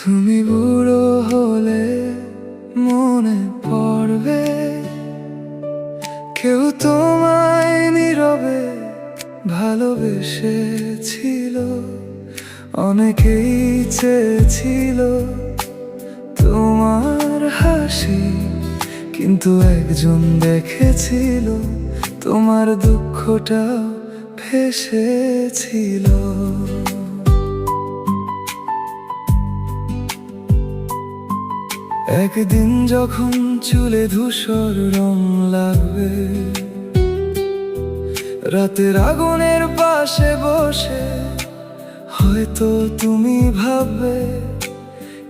তুমি বুড়ো হলে মনে পড়বে কেউ তোমায় নীরবে ভালোবেসেছিল। অনেকেই চেয়েছিল তোমার হাসি, কিন্তু একজন দেখেছিল তোমার দুঃখটা ভেসেছিল। একদিন যখন চুলে ধূসর রং লাগবে, রাতের আগুনের পাশে বসে হয়তো তুমি ভাববে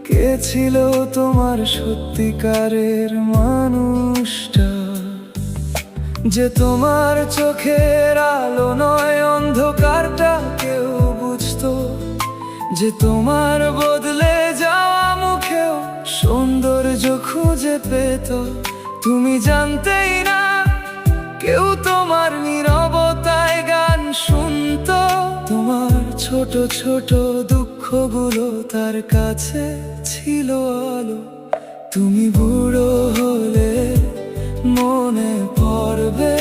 কে ছিল তোমার সত্যিকারের মানুষটা, যে তোমার চোখের আলো নয় অন্ধকারটা কেউ বুঝতো, যে তোমার বদলে যাওয়া মুখেও সৌন্দর্য খুঁজে পেত। তুমি জানতেই না কেউ তোমার নীরবতায় গান শুনতো, তোমার ছোট ছোট দুঃখগুলো তার কাছে ছিল আলো। তুমি বুড়ো হলে মনে পড়বে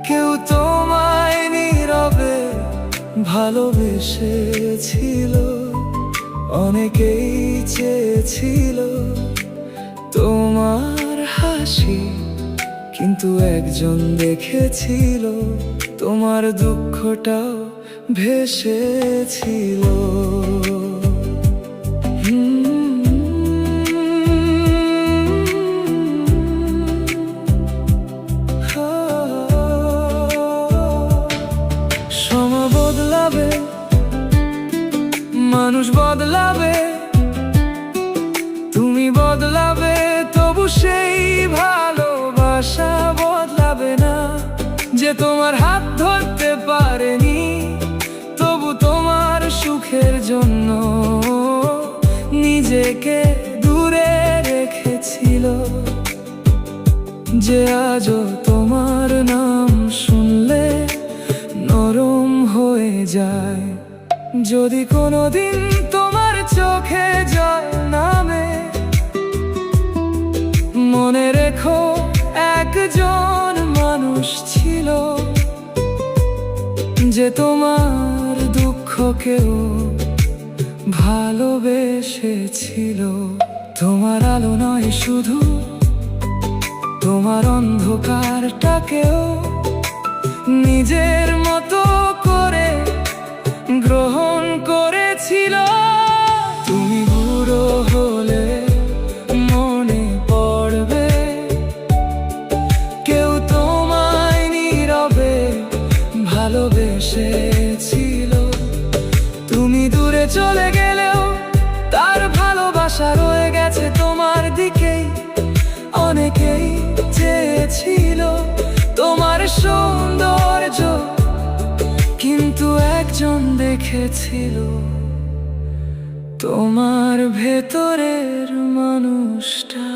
কেউ তোমায় নীরবে ভালোবেসেছিল। অনেকেই চেয়েছিল তোমার হাসি, কিন্তু একজন দেখেছিল তোমার দুঃখটাও ভেসেছিল। সময় বদলাবে, মানুষ বদলাবে, তুমি বদলাবে, তবু সেই ভালোবাসা বদলাবে না। যে তোমার হাত ধরতে পারেনি, তবু তোমার সুখের জন্য নিজেকে দূরে রেখেছিল। যে আজও তোমার নাম শুনলে নরম হয়ে যায়। যদি কোনোদিন তোমার চোখে জল নামে, মনে রেখো একজন মানুষ ছিল, যে তোমার দুঃখকেও ভালোবেসেছিল। তোমার আলো নয় শুধু, তোমার অন্ধকারটাকেও নিজের মতো করে গ্রহণ করেছিল। তুমি বুড়ো হলে মনে পড়বে কেউ তোমায় নীরবে ভালোবেসেছিল। তুমি দূরে চলে গেলেও তার ভালোবাসা রয়ে গেছে তোমার দিকেই। অনেকেই চেয়েছিল তোমার সৌন্দর্য, কিন্তু একজন দেখেছিল তোমার ভেতরের মানুষটা।